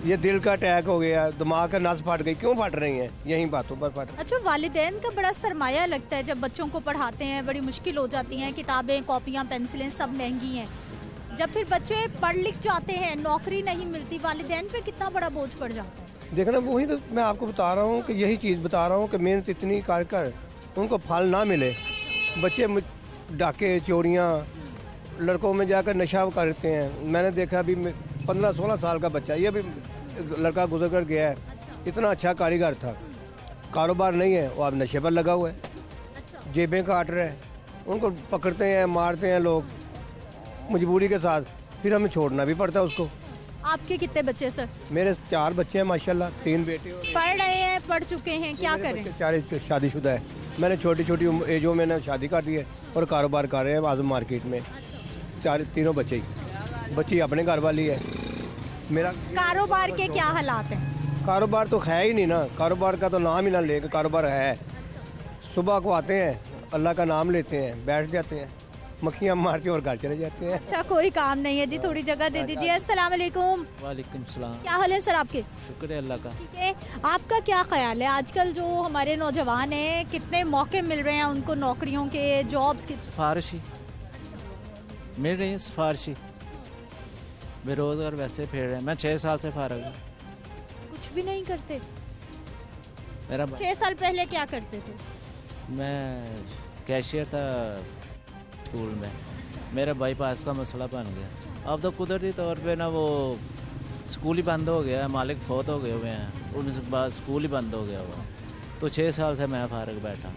ये दिल का अटैक हो गया, दिमाग का नस फट गई, क्यों फट रही हैं, यही बातों पर फट।
अच्छा, वालिदैन का बड़ा सरमाया लगता है जब बच्चों को पढ़ाते हैं, बड़ी मुश्किल हो जाती हैं, किताबें कॉपियाँ पेंसिलें सब महंगी हैं। जब फिर बच्चे पढ़ लिख जाते हैं, नौकरी नहीं मिलती, वालिदैन पे कितना बड़ा बोझ पड़ जाता है।
देखना, वही तो मैं आपको बता रहा हूँ कि यही चीज़ बता रहा हूँ कि मेहनत इतनी कर उनको फल ना मिले। बच्चे डाके चोरियाँ, लड़कों में जाकर नशा करते हैं। मैंने देखा अभी 15-16 साल का बच्चा, ये भी लड़का गुजर कर गया है, इतना अच्छा कारीगर था, कारोबार नहीं है, वो अब नशे पर लगा हुआ है, जेबें काट रहे हैं। उनको पकड़ते हैं, मारते हैं लोग मजबूरी के साथ, फिर हमें छोड़ना भी पड़ता है उसको।
आपके कितने बच्चे सर?
मेरे 4 बच्चे हैं माशाल्लाह, 3 बेटे।
पढ़ रहे हैं, पढ़ चुके हैं, क्या करें?
4 शादीशुदा है। मैंने छोटी एजों में मैंने शादी कर दी है और कारोबार कर रहे हैं आजम मार्केट में। 3 बच्चे ही, बच्ची अपने घर वाली है। मेरा
कारोबार के क्या हालात हैं?
कारोबार तो है ही नहीं ना, कारोबार का तो नाम ही ना ले, कारोबार है। सुबह को आते हैं, अल्लाह का नाम लेते हैं, बैठ जाते हैं, मक्खियाँ मारते हैं और घर चले जाते हैं।
अच्छा, कोई काम नहीं है जी, थोड़ी जगह दे दीजिए। अस्सलाम वालेकुम।
वालेकुम सलाम।
क्या हाल है सर आपके?
शुक्र है अल्लाह का।
ठीक है, आपका क्या ख्याल है आजकल जो हमारे नौजवान हैं, कितने मौके मिल रहे हैं उनको नौकरियों के, जॉब्स के?
सिफारिशी मिल रही है, सिफारिशी, बेरोजगार वैसे फिर रहे हैं। मैं 6 साल से फारग हूँ।
कुछ भी नहीं करते?
मेरा
6 साल पहले क्या करते थे?
मैं कैशियर था स्कूल में। मेरा बाईपास का मसला बन गया। अब तो कुदरती तौर पे ना वो स्कूल ही बंद हो गया है, मालिक फौत हो गए हुए हैं, उनके बाद स्कूल ही बंद हो गया हुआ। तो 6 साल से मैं फारग बैठा।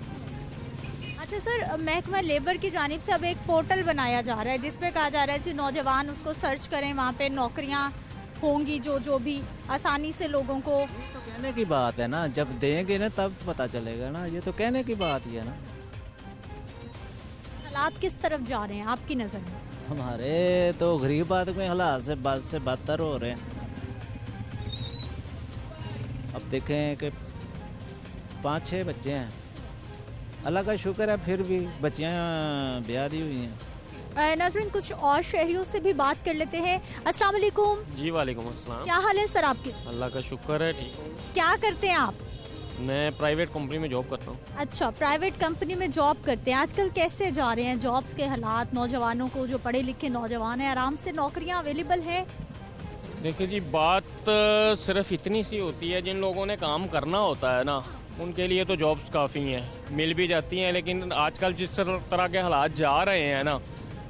अच्छा सर, महकमा लेबर की जानिब से अब एक पोर्टल बनाया जा रहा है जिसपे कहा जा रहा है कि नौजवान उसको सर्च करें, वहाँ पे नौकरियाँ होंगी जो भी आसानी से लोगों को।
तो कहने की बात है ना, जब देंगे ना तब पता चलेगा ना, ये तो कहने की बात ही है ना।
हालात किस तरफ जा रहे हैं आपकी नज़र में?
हमारे तो गरीब आदमी हालात से बदतर हो रहे हैं। अब देखें कि 5-6 बच्चे हैं, अल्लाह का शुक्र है, फिर भी बच्चियाँ ब्याह दी हुई हैं।
नाज़रीन, कुछ और शहरियों से भी बात कर लेते हैं। अस्सलाम वालेकुम।
जी वालेकुम अस्सलाम।
क्या हाल है सर आपके?
अल्लाह का शुक्र है, ठीक हूँ।
क्या करते हैं आप?
मैं प्राइवेट कंपनी में जॉब करता हूँ।
अच्छा, प्राइवेट कंपनी में जॉब करते हैं। आजकल कैसे जा रहे हैं जॉब्स के हालात? नौजवानों को, जो पढ़े लिखे नौजवान हैं, आराम से नौकरियाँ अवेलेबल हैं?
देखिए जी, बात सिर्फ इतनी सी होती है, जिन लोगों ने काम करना होता है ना, उनके लिए तो जॉब्स काफ़ी हैं, मिल भी जाती हैं। लेकिन आजकल जिस तरह के हालात जा रहे हैं ना,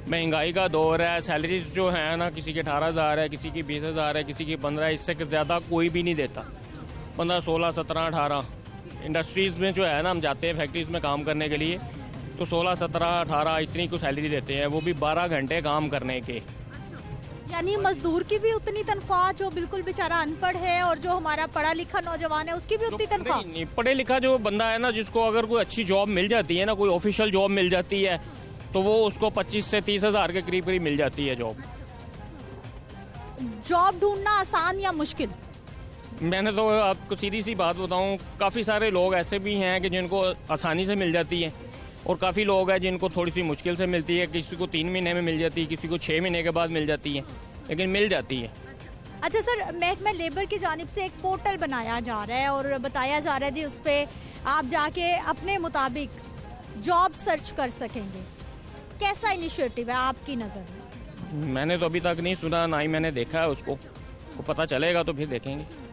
महंगाई का दौर है, सैलरीज जो है ना, किसी की 18,000 है, किसी की 20,000 है, किसी की 15, इससे ज़्यादा कोई भी नहीं देता। 15, 16, 17, 18 इंडस्ट्रीज़ में जो है ना, हम जाते हैं फैक्ट्रीज़ में काम करने के लिए, तो 16, 17, 18 इतनी को सैलरी देते हैं, वो भी 12 घंटे काम करने के।
यानी मजदूर की भी उतनी तनख्वाह, जो बिल्कुल बेचारा अनपढ़ है, और जो हमारा पढ़ा लिखा नौजवान है उसकी भी उतनी तनख्वाह?
नहीं, पढ़े लिखा जो बंदा है ना, जिसको अगर कोई अच्छी जॉब मिल जाती है ना, कोई ऑफिशियल जॉब मिल जाती है, तो वो उसको 25 से 30 हज़ार के करीब मिल जाती है जॉब।
जॉब ढूंढना आसान या मुश्किल?
मैंने तो आपको सीधी सी बात बताऊं, काफ़ी सारे लोग ऐसे भी हैं कि जिनको आसानी से मिल जाती है, और काफ़ी लोग हैं जिनको थोड़ी सी मुश्किल से मिलती है। किसी को 3 महीने में मिल जाती है, किसी को 6 महीने के बाद मिल जाती है, लेकिन मिल जाती है।
अच्छा सर, महकमा लेबर की जानिब से एक पोर्टल बनाया जा रहा है और बताया जा रहा है जी उस पर आप जाके अपने मुताबिक जॉब सर्च कर सकेंगे। कैसा इनिशिएटिव है आपकी नज़र में?
मैंने तो अभी तक नहीं सुना, ना ही मैंने देखा है उसको। वो पता चलेगा तो फिर देखेंगे।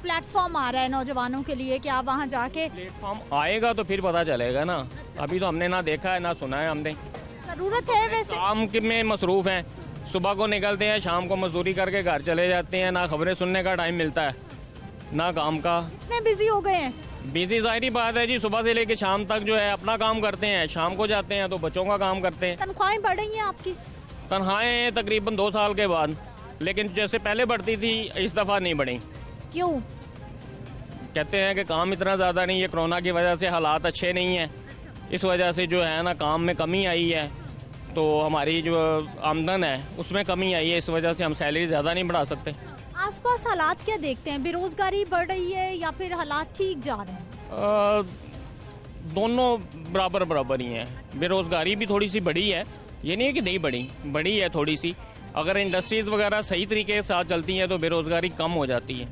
प्लेटफॉर्म आ रहा है नौजवानों के लिए कि आप वहाँ जाके?
प्लेटफॉर्म आएगा तो फिर पता चलेगा ना, अभी तो हमने ना देखा है ना सुना है हमने।
ज़रूरत है वैसे?
काम में मसरूफ़ हैं, सुबह को निकलते हैं, शाम को मजदूरी करके घर चले जाते हैं, ना खबरें सुनने का टाइम मिलता है ना काम का।
इतने बिजी हो गए हैं?
बिजी जाहिर बात है जी, सुबह से लेके शाम तक जो है अपना काम करते हैं, शाम को जाते हैं तो बच्चों का काम करते हैं।
तनख्वाहें बढ़ रही हैं आपकी?
तनख्वाहें तकरीबन 2 साल के बाद, लेकिन जैसे पहले बढ़ती थी इस दफ़ा नहीं बढ़ी।
क्यों?
कहते हैं कि काम इतना ज़्यादा नहीं है, कोरोना की वजह से हालात अच्छे नहीं हैं, इस वजह से जो है ना काम में कमी आई है, तो हमारी जो आमदन है उसमें कमी आई है, इस वजह से हम सैलरी ज़्यादा नहीं बढ़ा सकते।
आसपास हालात क्या देखते हैं, बेरोजगारी बढ़ रही है या फिर हालात ठीक जा रहे हैं?
दोनों बराबर बराबर ही हैं। बेरोज़गारी भी थोड़ी सी बढ़ी है, ये नहीं है कि नहीं बढ़ी है थोड़ी सी। अगर इंडस्ट्रीज़ वगैरह सही तरीके के साथ चलती हैं तो बेरोज़गारी कम हो जाती है,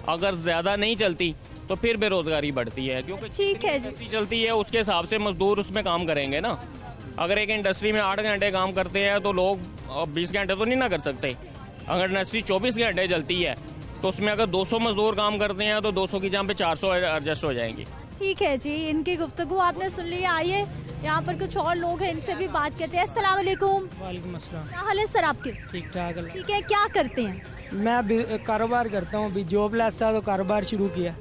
अगर ज़्यादा नहीं चलती तो फिर बेरोज़गारी बढ़ती है, क्योंकि
ठीक है जी।
इंडस्ट्री चलती है उसके हिसाब से मजदूर उसमें काम करेंगे ना। अगर एक इंडस्ट्री में 8 घंटे काम करते हैं तो लोग 20 घंटे तो नहीं ना कर सकते। अगर इंडस्ट्री 24 घंटे चलती है तो उसमें अगर 200 मजदूर काम करते हैं तो 200 की जगह पे 400 एडजस्ट हो जाएंगी।
ठीक है जी, इनकी गुफ्तगू आपने सुन ली। आइए यहाँ पर कुछ और लोग हैं, इनसे भी बात करते हैं। अस्सलाम वालेकुम।
वालेकुम अस्सलाम।
क्या हाल है सर आपके?
ठीक ठाक।
ठीक है, क्या करते हैं?
मैं कारोबार करता हूँ, अभी जॉबलेस था तो कारोबार शुरू किया।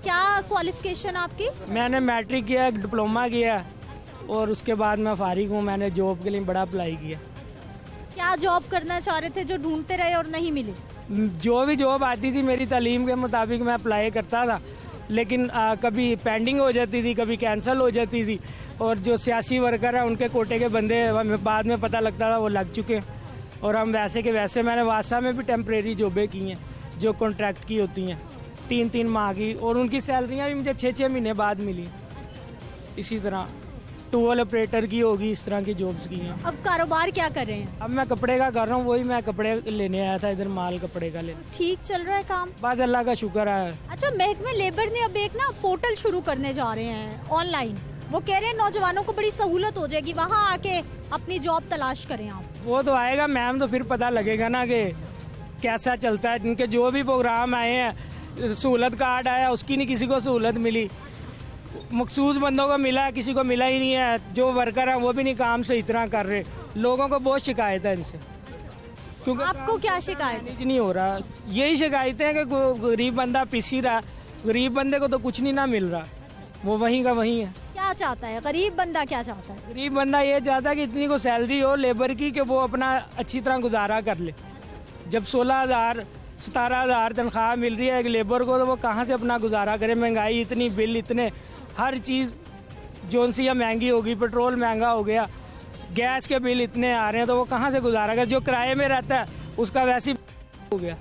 क्या क्वालिफिकेशन आपकी?
मैंने मैट्रिक किया, एक डिप्लोमा किया और उसके बाद मैं फारिग हूँ। मैंने जॉब के लिए बड़ा अप्लाई किया।
क्या जॉब करना चाह रहे थे जो ढूंढते रहे और नहीं मिली?
जो भी जॉब आती थी मेरी तालीम के मुताबिक मैं अप्लाई करता था, लेकिन कभी पेंडिंग हो जाती थी, कभी कैंसिल हो जाती थी। और जो सियासी वर्कर हैं उनके कोटे के बंदे हमें बाद में पता लगता था वो लग चुके हैं। और हम वैसे के वैसे, मैंने वासा में भी टेम्परेरी जॉबें की हैं जो कॉन्ट्रैक्ट की होती हैं 3-3 माह की, और उनकी सैलरियाँ भी मुझे 6-6 महीने बाद मिली। इसी तरह टूल ऑपरेटर की होगी, इस तरह की जॉब्स की हैं।
अब कारोबार क्या कर रहे हैं?
अब मैं कपड़े का कर रहा हूँ, वही मैं कपड़े लेने आया था इधर, माल कपड़े का लेने।
ठीक चल रहा है काम?
बस अल्लाह का शुक्र है।
अच्छा, महकमे लेबर ने अब एक ना पोर्टल शुरू करने जा रहे हैं ऑनलाइन। वो कह रहे हैं नौजवानों को बड़ी सहूलत हो जाएगी, वहाँ आके अपनी जॉब तलाश करें आप।
वो तो आएगा मैम, तो फिर पता लगेगा ना कि कैसा चलता है। जिनके जो भी प्रोग्राम आए हैं, सहूलत कार्ड आया, उसकी नहीं किसी को सहूलत मिली। मखसूस बंदों को मिला, किसी को मिला ही नहीं है। जो वर्कर हैं वो भी नहीं काम सही तरह कर रहे। लोगों को बहुत शिकायत है इनसे। क्योंकि
आपको क्या शिकायत है?
नहीं हो रहा, यही शिकायतें हैं कि गरीब बंदा पिसी रहा, गरीब बंदे को तो कुछ नहीं ना मिल रहा, वो वहीं का वहीं है।
क्या चाहता है गरीब बंदा, क्या चाहता है?
गरीब बंदा ये चाहता है कि इतनी को सैलरी हो लेबर की कि वो अपना अच्छी तरह गुजारा कर ले। जब 16,000-17,000 तनख्वाह मिल रही है एक लेबर को, तो वो कहाँ से अपना गुजारा करे? महंगाई इतनी, बिल इतने, हर चीज़ जोन सी महंगी होगी, पेट्रोल महंगा हो गया, गैस के बिल इतने आ रहे हैं, तो वो कहाँ से गुजारा करे? जो किराए में रहता है उसका वैसे ही हो गया,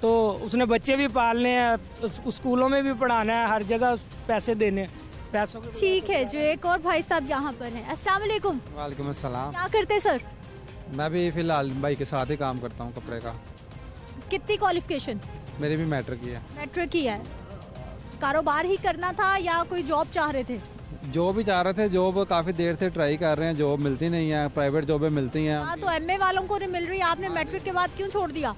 तो उसने बच्चे भी पालने हैं, स्कूलों में भी पढ़ाना है, हर जगह पैसे देने हैं, पैसों के।
ठीक है, जो एक और भाई साहब यहाँ पर हैं। अस्सलाम वालेकुम।
वालेकुम अस्सलाम।
क्या करते सर?
मैं भी फिलहाल भाई के साथ ही काम करता हूँ कपड़े का।
कितनी क्वालिफिकेशन?
मेरी भी मैट्रिक की है।
मैट्रिक की है। कारोबार ही करना था या कोई जॉब चाह रहे थे?
जॉब ही चाह रहे थे, जॉब काफ़ी देर से ट्राई कर रहे हैं, जॉब मिलती नहीं है, प्राइवेट जॉबें मिलती हैं।
हाँ, तो एमए वालों को नहीं मिल रही, आपने मैट्रिक के बाद क्यों छोड़ दिया?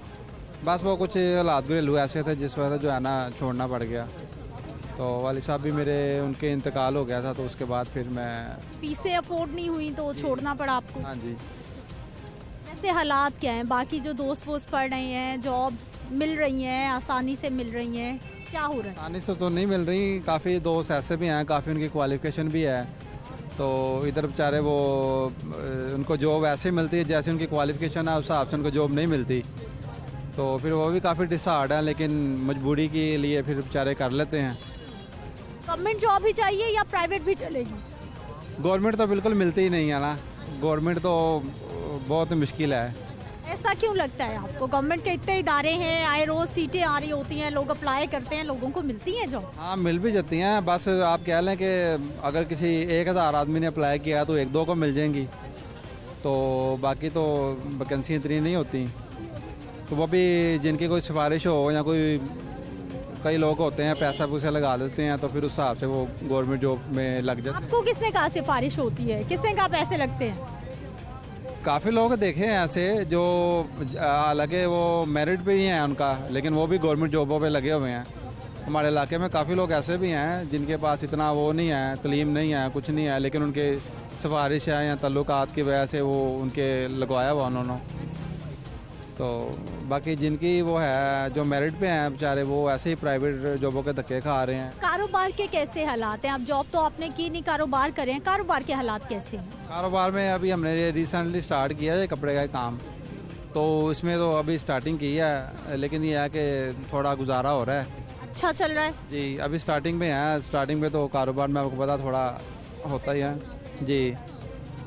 बस वो कुछ हालात घरेलू ऐसे थे जिस वजह से जो है ना छोड़ना पड़ गया। तो वालिद साहब भी मेरे, उनके इंतकाल हो गया था, तो उसके बाद फिर मैं,
फीसें अफोर्ड नहीं हुई तो छोड़ना पड़ा आपको?
हाँ जी।
वैसे हालात क्या हैं? बाकी जो दोस्त वोस्त पढ़ रहे हैं, जॉब मिल रही हैं, आसानी से मिल रही हैं, क्या हो रहा है?
आसानी से तो नहीं मिल रही, काफ़ी दोस्त ऐसे भी हैं, काफ़ी उनकी क्वालिफिकेशन भी है, तो इधर बेचारे वो उनको जॉब ऐसे मिलती है जैसे उनकी क्वालिफिकेशन है, उस हिसाब से उनको जॉब नहीं मिलती, तो फिर वो भी काफ़ी डिसहार्ड है, लेकिन मजबूरी के लिए फिर बेचारे कर लेते हैं।
गवर्नमेंट जॉब ही चाहिए या प्राइवेट भी चलेगी?
गवर्नमेंट तो बिल्कुल मिलती ही नहीं है ना, गवर्नमेंट तो बहुत मुश्किल है।
ऐसा क्यों लगता है आपको? गवर्नमेंट के इतने इदारे हैं, आए रोज सीटें आ रही होती हैं, लोग अप्लाई करते हैं, लोगों को मिलती हैं जॉब?
हाँ, मिल भी जाती हैं, बस आप कह लें कि अगर किसी 1,000 आदमी ने अप्लाई किया तो 1-2 को मिल जाएंगी, तो बाकी तो वैकेंसी इतनी नहीं होती। तो वो भी जिनकी कोई सिफारिश हो या कोई, कई लोग होते हैं पैसा पूसा लगा देते हैं, तो फिर उस हिसाब से वो गवर्नमेंट जॉब में लग जाते हैं।
आपको किसने कहा सिफारिश होती है? किसने कहा पैसे लगते हैं?
काफ़ी लोग देखे हैं ऐसे जो हालांकि वो मेरिट पे ही हैं उनका, लेकिन वो भी गवर्नमेंट जॉबों पे लगे हुए हैं। हमारे इलाके में काफ़ी लोग ऐसे भी हैं जिनके पास इतना वो नहीं है, तलीम नहीं है, कुछ नहीं है, लेकिन उनके सिफारिश है या तल्लुकात की वजह से वो उनके लगवाया हुआ उन्होंने। तो बाकी जिनकी वो है, जो मेरिट पे हैं बेचारे, वो ऐसे ही प्राइवेट जॉबों के धक्के खा रहे हैं।
कारोबार के कैसे हालात हैं? आप जॉब तो आपने की नहीं, कारोबार करें, कारोबार के हालात कैसे हैं?
कारोबार में अभी हमने रिसेंटली स्टार्ट किया है कपड़े का काम, तो इसमें तो अभी स्टार्टिंग की है, लेकिन ये है कि थोड़ा गुजारा हो रहा है।
अच्छा चल रहा है
जी? अभी स्टार्टिंग में है, स्टार्टिंग में तो कारोबार में आपको पता थोड़ा होता ही है जी।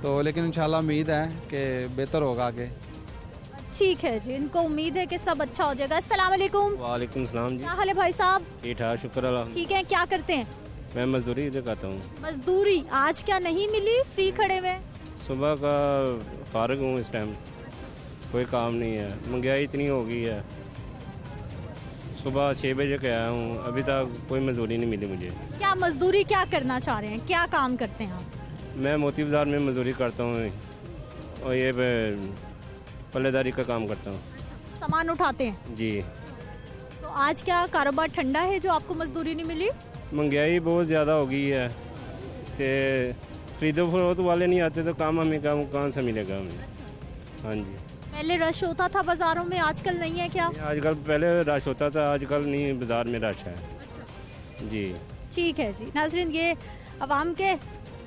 तो लेकिन इंशाल्लाह उम्मीद है कि बेहतर होगा आगे।
ठीक है जी, इनको उम्मीद है कि सब अच्छा हो जाएगा। अस्सलाम वालेकुम।
वालेकुम सलाम जी।
क्या हाल है भाई साहब?
ठीक ठाक, शुक्र अल्लाह।
ठीक है, क्या करते हैं?
मैं मजदूरी इधर करता हूँ।
मजदूरी आज क्या नहीं मिली? फ्री खड़े हुए?
सुबह का फारिग हूँ इस टाइम, कोई काम नहीं है, महंगाई इतनी हो गई है। सुबह 6 बजे के आया हूँ, अभी तक कोई मजदूरी नहीं मिली मुझे।
क्या मजदूरी क्या करना चाह रहे हैं? क्या काम करते हैं आप?
मैं मोती बाज़ार में मजदूरी करता हूँ और ये पल्लेदारी का काम करता हूँ।
सामान उठाते हैं
जी।
तो आज क्या कारोबार ठंडा है जो आपको मजदूरी नहीं मिली?
महंगाई बहुत ज़्यादा हो गई है कि खरीदो फरोख्त वाले नहीं आते तो काम हमें कहाँ से मिलेगा हमें। हाँ जी।
पहले रश होता था बाजारों में, आजकल नहीं है क्या?
आजकल पहले रश होता था, आजकल नहीं, बाजार में रश है जी।
ठीक है जी। नाज़रीन, ये आवाम के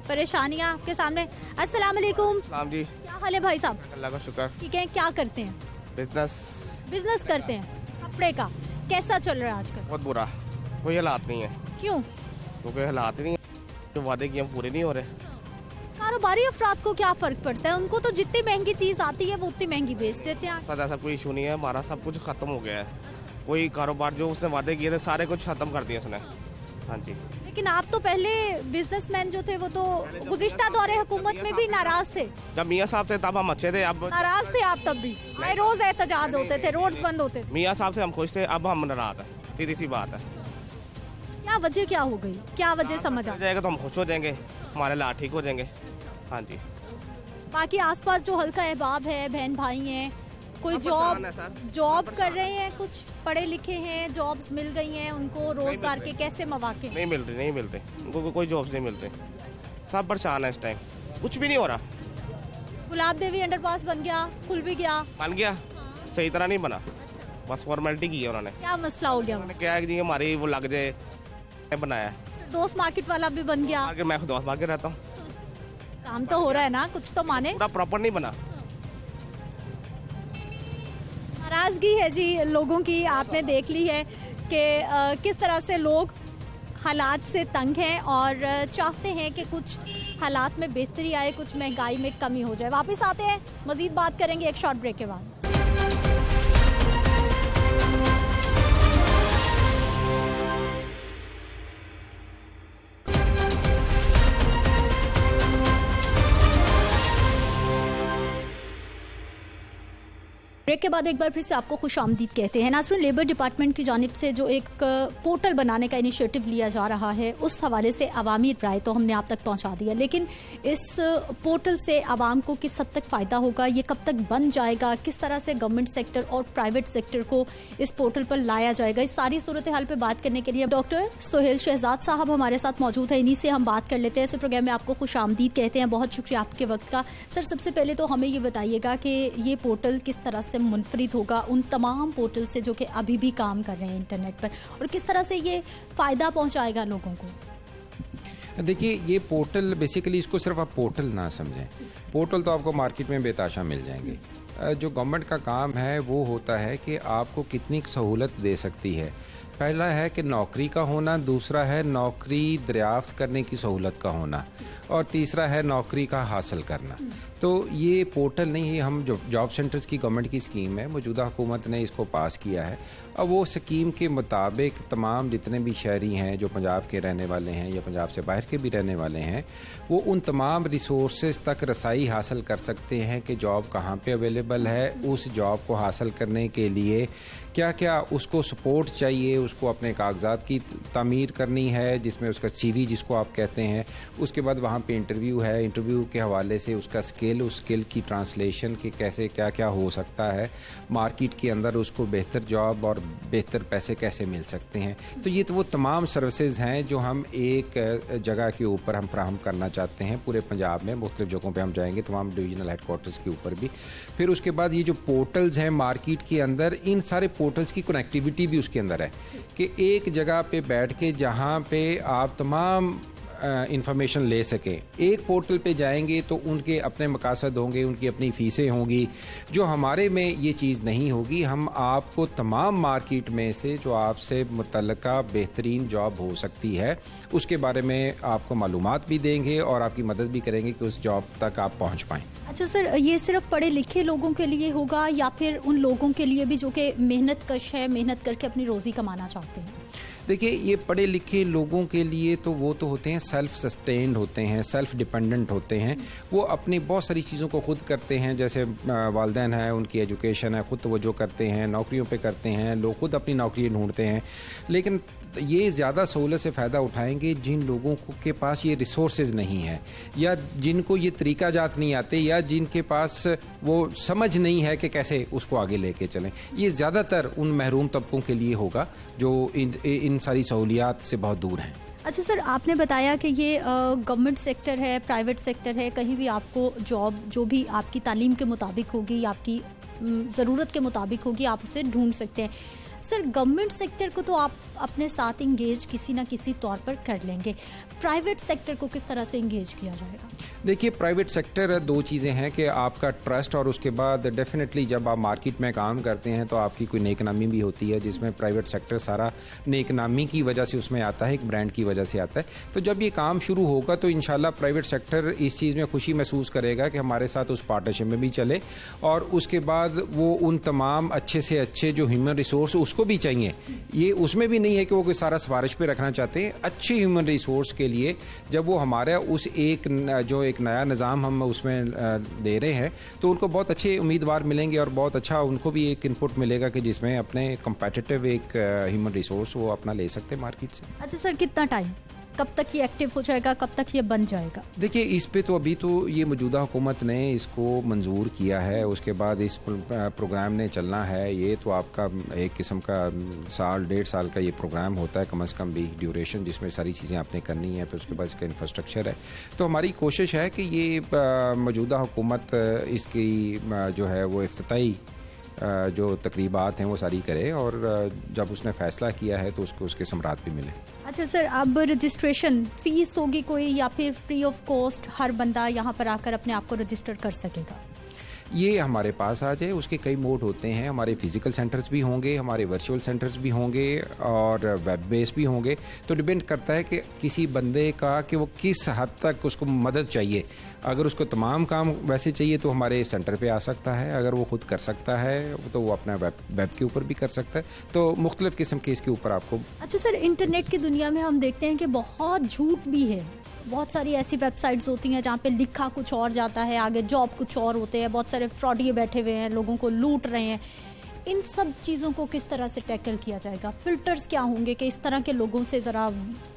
परेशानियाँ आपके सामने। अस्सलाम वालेकुम।
सलाम जी।
क्या हाल है भाई साहब?
अल्लाह का शुक्र।
ठीक है, क्या करते हैं?
बिजनेस
करते हैं कपड़े का। कैसा चल रहा है आजकल?
बहुत बुरा, कोई हालात नहीं है।
क्यों?
क्योंकि हालात नहीं है, जो वादे किए हम पूरे नहीं हो रहे।
कारोबारी अफराद को क्या फर्क पड़ता है? उनको तो जितनी महंगी चीज आती है वो उतनी महंगी बेच देते हैं।
सर ऐसा कोई इशू नहीं है, हमारा सब कुछ खत्म हो गया है। कोई कारोबार जो उसने वादे किए थे सारे कुछ खत्म कर दिए उसने। हाँ जी।
लेकिन आप तो पहले बिजनेसमैन जो थे वो तो गुज़िश्ता दौरे हुकूमत में भी नाराज थे।
जब मियाँ साहब से तब हम अच्छे थे, अब
नाराज थे आप तब भी? आए रोज एहतजाज होते थे, रोड्स बंद होते थे।
मियाँ साहब से हम खुश थे, अब हम नाराज हैं। सीधी सी बात है।
क्या वजह क्या हो गई? क्या वजह समझ आ
जाएगा तो हम खुश हो जाएंगे, हमारे लाभ ठीक हो जाएंगे। हाँ जी।
बाकी आसपास जो हल्का अहबाब है, बहन भाई हैं, कोई जॉब कर रहे हैं, कुछ पढ़े लिखे हैं, जॉब्स मिल गई हैं उनको, रोजगार के कैसे मौके?
नहीं मिल रहे उनको, कोई जॉब्स नहीं मिलते। सब परेशान है इस टाइम, कुछ भी नहीं हो रहा।
गुलाब देवी अंडरपास बन गया, खुल भी गया?
बन गया, सही तरह नहीं बना, बस फॉर्मेलिटी की है उन्होंने।
क्या मसला हो गया?
उन्होंने क्या है कि हमारी वो लग जाए बनाया।
दोस्त मार्केट वाला भी बन गया?
मैं खुद दोस्त मार्केट रहता हूँ।
काम तो हो रहा है ना, कुछ तो माने।
पूरा प्रॉपर नहीं बना।
नाराजगी है जी लोगों की, आपने देख ली है कि किस तरह से लोग हालात से तंग हैं और चाहते हैं कि कुछ हालात में बेहतरी आए, कुछ महंगाई में कमी हो जाए। वापस आते हैं, मजीद बात करेंगे एक शॉर्ट ब्रेक के बाद। ब्रेक के बाद एक बार फिर से आपको खुश आमदीद कहते हैं। नाज़रीन, लेबर डिपार्टमेंट की जानिब से जो एक पोर्टल बनाने का इनिशिएटिव लिया जा रहा है, उस हवाले से अवामी राय तो हमने आप तक पहुंचा दिया, लेकिन इस पोर्टल से आवाम को किस हद तक फ़ायदा होगा, ये कब तक बन जाएगा, किस तरह से गवर्नमेंट सेक्टर और प्राइवेट सेक्टर को इस पोर्टल पर लाया जाएगा, इस सारी सूरत हाल पर बात करने के लिए डॉक्टर सोहेल शहजाद साहब हमारे साथ मौजूद है। इन्हीं से हम बात कर लेते हैं। इस प्रोग्राम में आपको खुश आमदीद कहते हैं। बहुत शुक्रिया आपके वक्त का। सर, सबसे पहले तो हमें ये बताइएगा कि ये पोर्टल किस तरह से मुनफरिद होगा उन तमाम पोर्टल से जो कि अभी भी काम कर रहे हैं इंटरनेट पर, और किस तरह से ये फ़ायदा पहुंचाएगा लोगों को?
देखिए, ये पोर्टल बेसिकली, इसको सिर्फ आप पोर्टल ना समझें। पोर्टल तो आपको मार्केट में बेताशा मिल जाएंगे। जो गवर्नमेंट का काम है वो होता है कि आपको कितनी सहूलत दे सकती है। पहला है कि नौकरी का होना, दूसरा है नौकरी दरियाफ्त करने की सहूलत का होना, और तीसरा है नौकरी का हासिल करना। तो ये पोर्टल नहीं है, हम जॉब सेंटर्स की गवर्नमेंट की स्कीम है, मौजूदा हुकूमत ने इसको पास किया है। अब वो स्कीम के मुताबिक तमाम जितने भी शहरी हैं जो पंजाब के रहने वाले हैं या पंजाब से बाहर के भी रहने वाले हैं, वो उन तमाम रिसोर्सेज तक रसाई हासिल कर सकते हैं कि जॉब कहाँ पे अवेलेबल है, उस जॉब को हासिल करने के लिए क्या क्या उसको सपोर्ट चाहिए, उसको अपने कागजात की तामीर करनी है, जिसमें उसका CV जिसको आप कहते हैं, उसके बाद वहाँ पे इंटरव्यू है, इंटरव्यू के हवाले से उसका स्किल, उस स्किल की ट्रांसलेशन के कैसे क्या क्या हो सकता है, मार्केट के अंदर उसको बेहतर जॉब और बेहतर पैसे कैसे मिल सकते हैं। तो ये तो वो तमाम सर्विसेज हैं जो हम एक जगह के ऊपर हम फराहम करना चाहते हैं पूरे पंजाब में। मुख्तलिफ जगहों पे हम जाएंगे, तमाम डिवीजनल हेडक्वार्टर्स के ऊपर भी। फिर उसके बाद ये जो पोर्टल्स हैं मार्केट के अंदर, इन सारे पोर्टल्स की कनेक्टिविटी भी उसके अंदर है कि एक जगह पे बैठ के जहाँ पे आप तमाम इंफॉर्मेशन ले सकें। एक पोर्टल पे जाएंगे तो उनके अपने मकासद होंगे, उनकी अपनी फ़ीसें होंगी। जो हमारे में ये चीज़ नहीं होगी, हम आपको तमाम मार्केट में से जो आपसे मुतल्लिका बेहतरीन जॉब हो सकती है उसके बारे में आपको मालूमात भी देंगे और आपकी मदद भी करेंगे कि उस जॉब तक आप पहुँच पाएँ।
अच्छा सर, ये सिर्फ पढ़े लिखे लोगों के लिए होगा या फिर उन लोगों के लिए भी जो कि मेहनत कश है, मेहनत करके अपनी रोज़ी कमाना चाहते हैं?
देखिए, ये पढ़े लिखे लोगों के लिए तो वो तो होते हैं सेल्फ सस्टेन्ड होते हैं, सेल्फ डिपेंडेंट होते हैं। वो अपनी बहुत सारी चीज़ों को खुद करते हैं, जैसे वालिदैन है, उनकी एजुकेशन है, खुद तो वो जो करते हैं, नौकरियों पे करते हैं, लोग खुद अपनी नौकरी ढूंढते हैं। लेकिन ये ज़्यादा सहूलत से फ़ायदा उठाएंगे जिन लोगों के पास ये रिसोर्सेज नहीं है, या जिनको ये तरीका जात नहीं आते, या जिनके पास वो समझ नहीं है कि कैसे उसको आगे लेके चलें। ये ज़्यादातर उन महरूम तबकों के लिए होगा जो इन सारी सहूलियात से बहुत दूर हैं।
अच्छा सर, आपने बताया कि ये गवर्नमेंट सेक्टर है, प्राइवेट सेक्टर है, कहीं भी आपको जॉब जो भी आपकी तालीम के मुताबिक होगी, आपकी ज़रूरत के मुताबिक होगी, आप उसे ढूंढ सकते हैं। सर, गवर्नमेंट सेक्टर को तो आप अपने साथ इंगेज किसी ना किसी तौर पर कर लेंगे, प्राइवेट सेक्टर को किस तरह से इंगेज किया जाएगा? देखिए,
प्राइवेट सेक्टर दो चीज़ें हैं कि आपका ट्रस्ट, और उसके बाद डेफिनेटली जब आप मार्केट में काम करते हैं तो आपकी कोई नेकनामी भी होती है, जिसमें प्राइवेट सेक्टर सारा नेकनामी की वजह से उसमें आता है, एक ब्रांड की वजह से आता है। तो जब ये काम शुरू होगा तो इंशाल्लाह प्राइवेट सेक्टर इस चीज़ में खुशी महसूस करेगा कि हमारे साथ उस पार्टनरशिप में भी चले, और उसके बाद वो उन तमाम अच्छे से अच्छे जो ह्यूमन रिसोर्स उसको भी चाहिए, ये उसमें भी नहीं है कि वो कोई सारा सिफारिश पे रखना चाहते हैं। अच्छे ह्यूमन रिसोर्स के लिए जब वो हमारा उस एक नया निज़ाम हम उसमें दे रहे हैं तो उनको बहुत अच्छे उम्मीदवार मिलेंगे और बहुत अच्छा उनको भी एक इनपुट मिलेगा कि जिसमें अपने कंपेटिटिव एक ह्यूमन रिसोर्स वो अपना ले सकते हैं मार्केट से।
अच्छा सर, कितना टाइम, कब तक ये एक्टिव हो जाएगा, कब तक ये बन जाएगा? देखिए,
इस पे तो अभी तो ये मौजूदा हुकूमत ने इसको मंजूर किया है, उसके बाद इस प्रोग्राम ने चलना है। ये तो आपका एक किस्म का साल 1.5 साल का ये प्रोग्राम होता है कम से कम भी ड्यूरेशन, जिसमें सारी चीज़ें आपने करनी है, फिर उसके बाद इसका इंफ्रास्ट्रक्चर है। तो हमारी कोशिश है कि ये मौजूदा हुकूमत इसकी जो है वो इफ्तिताई जो तकरीबात हैं वो सारी करे, और जब उसने फ़ैसला किया है तो उसको उसके समरात भी मिले।
अच्छा सर, अब रजिस्ट्रेशन फीस होगी कोई, या फिर फ्री ऑफ कॉस्ट हर बंदा यहाँ पर आकर अपने आप को रजिस्टर कर सकेगा?
ये हमारे पास आ जाए, उसके कई मोड होते हैं। हमारे फिजिकल सेंटर्स भी होंगे, हमारे वर्चुअल सेंटर्स भी होंगे, और वेब बेस भी होंगे। तो डिपेंड करता है कि किसी बंदे का कि वो किस हद तक उसको मदद चाहिए। अगर उसको तमाम काम वैसे चाहिए तो हमारे सेंटर पे आ सकता है, अगर वो खुद कर सकता है तो वो अपना वेब के ऊपर भी कर सकता है। तो मुख्तलिफ किस्म के इसके ऊपर आपको।
अच्छा सर, इंटरनेट की दुनिया में हम देखते हैं कि बहुत झूठ भी है, बहुत सारी ऐसी वेबसाइट्स होती हैं जहाँ पे लिखा कुछ और जाता है, आगे जॉब कुछ और होते हैं, बहुत सारे फ्रॉडिये बैठे हुए हैं, लोगों को लूट रहे हैं। इन सब चीज़ों को किस तरह से टैकल किया जाएगा? फिल्टर्स क्या होंगे कि इस तरह के लोगों से ज़रा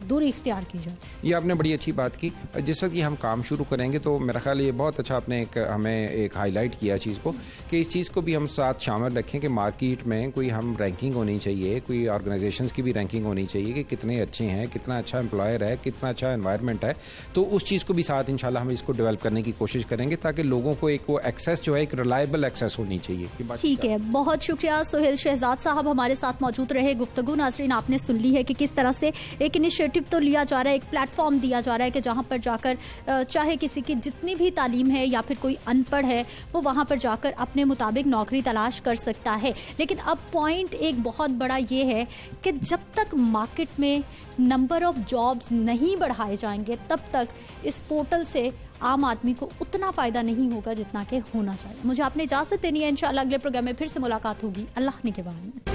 दूरी इख्तियार की जाए?
ये आपने बड़ी अच्छी बात की। जिस वक्त ये हम काम शुरू करेंगे तो मेरा ख्याल ये बहुत अच्छा आपने हमें एक हाईलाइट किया चीज़ को, कि इस चीज़ को भी हम साथ शामिल रखें कि मार्केट में कोई हम रैंकिंग होनी चाहिए, कोई ऑर्गेनाइजेशंस की भी रैंकिंग होनी चाहिए कि कितने अच्छे हैं, कितना अच्छा एम्प्लॉयर है, कितना अच्छा एनवायरनमेंट है। तो उस चीज़ को भी साथ इंशाल्लाह हम इसको डेवलप करने की कोशिश करेंगे, ताकि लोगों को एक वो एक्सेस जो है एक रिलायबल एक्सेस होनी चाहिए।
ठीक है, बहुत शुक्रिया सोहेल शहजाद साहब हमारे साथ मौजूद रहे। गुफ्तगू नाज़रीन आपने सुन ली है कि किस तरह से एक इनिशिएटिव तो लिया जा रहा है, एक प्लेटफॉर्म दिया जा रहा है कि जहां पर जाकर चाहे किसी की जितनी भी तालीम है या फिर कोई अनपढ़ है वो वहां पर जाकर अपने मुताबिक नौकरी तलाश कर सकता है। लेकिन अब पॉइंट एक बहुत बड़ा ये है कि जब तक मार्केट में नंबर ऑफ जॉब्स नहीं बढ़ाए जाएंगे तब तक इस पोर्टल से आम आदमी को उतना फ़ायदा नहीं होगा जितना कि होना चाहिए। मुझे आपने इजाज़त देनी है, इंशाल्लाह अगले प्रोग्राम में फिर से मुलाकात होगी। अल्लाह ने के बाद।